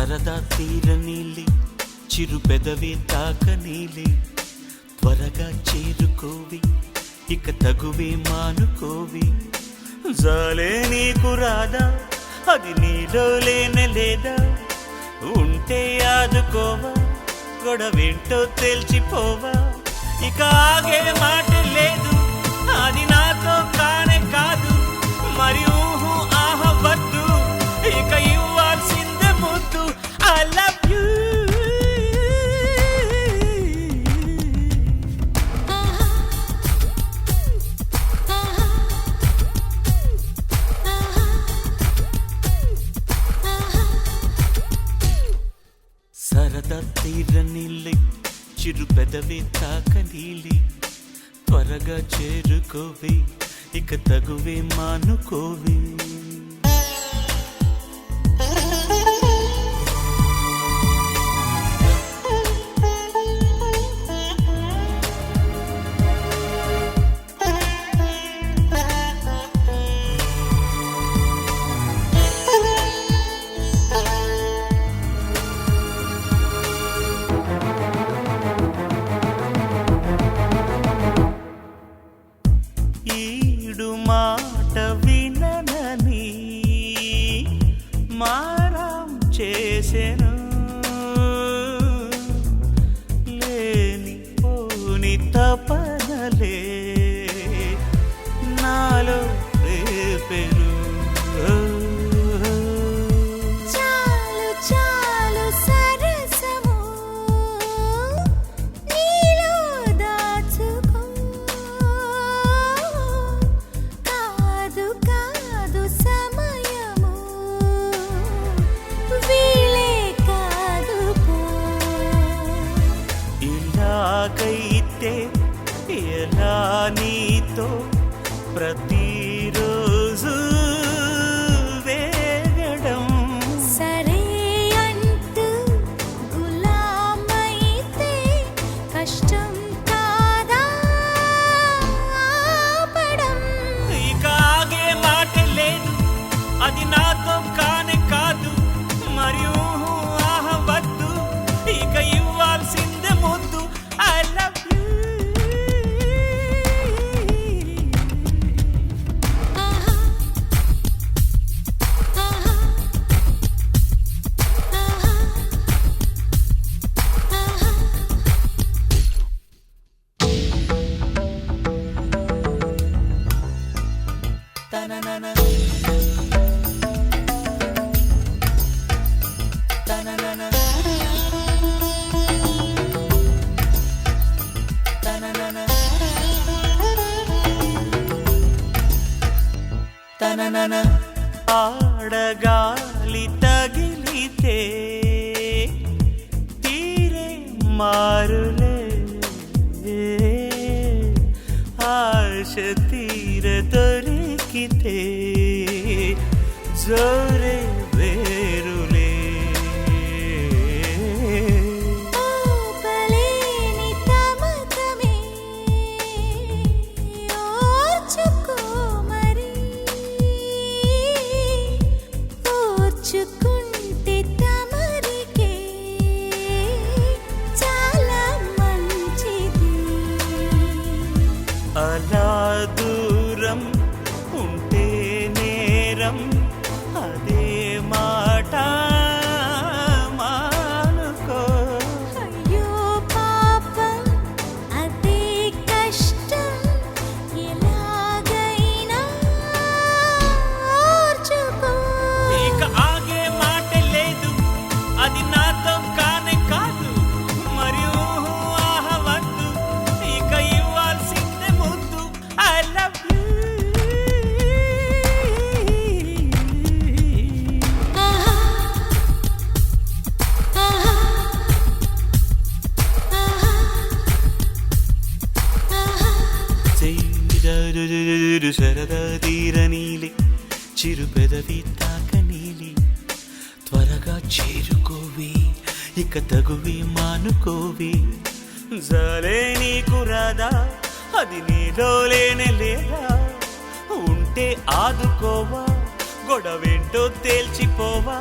సరదా తీరనీలి చిరు పెదవి తాకనీలి త్వరగా చేరుకోవి ఇక తగువే మానుకోవి జాలే నీకు రాదా అది నీలో లేనే లేదా ఉంటే ఆదుకోవా గొడవేంటో తెలిసిపోవా ఇక ఆగే మాట లేదు అది నాతో కానే కాదు మరి ఊహు ఆహ వద్దు ఇక ఇవ్వాల్సిందే ముద్దు ఐ లవ్ యూ సరదా తీరనీలి చిరు పెదవి తాకనీలి త్వరగా చేరుకోవి ఇక తగువే మానుకోవి ఈడు మాట విననని మారం చేసెను లేని పోని తపనలే నాలో రేపెను చాలు చాలు సరసము నీలో దాచుకో కాదు కాదు సమయము వీలే కాదు పో ఇలాగైతే ఎలా నీతో ప్రతిరోజు వేగడం సరే అంటూ గులామైతే కష్టం కాదా ఆపడం ఇక ఆగే మాట లేదు అది నాతో కానే కాదు మరి ఊహు ఆహ వద్దు ఇక ఇవ్వాల్సిందే ముద్దు I love you Ta-na-na-na. Ta-na-na-na. Ta-na-na-na. Ta-na-na-na. ఆడగాలి తగిలితే తీరే మారులే ఆశ తీర దొరికితే జోరే వేరులే ఓపలేని తమకమే ఓర్చుకో మరి ఓర్చుకుంటే తమరికే చాలా మంచిది అలా దూరం ఉంటే నేరం అదే మాట మానుకో అయ్యో పాపం అదే కష్టం ఎలాగైనా ఓర్చుకో ఇక ఆగే మాట లేదు అది నాతో కానే కాదు మరి ఊహు ఆహ వద్దు ఇక ఇవ్వాల్సిందే ముద్దు ఐ లవ్ యూ సరదా తీరనీలి చిరు పెదవి తాకనీలి త్వరగా చేరుకోవి ఇక తగువి మానుకోవి జాలే నీకు రాదా అది నీలో లేనే లేదా ఉంటే ఆదుకోవా గొడవేంటో తేల్చిపోవా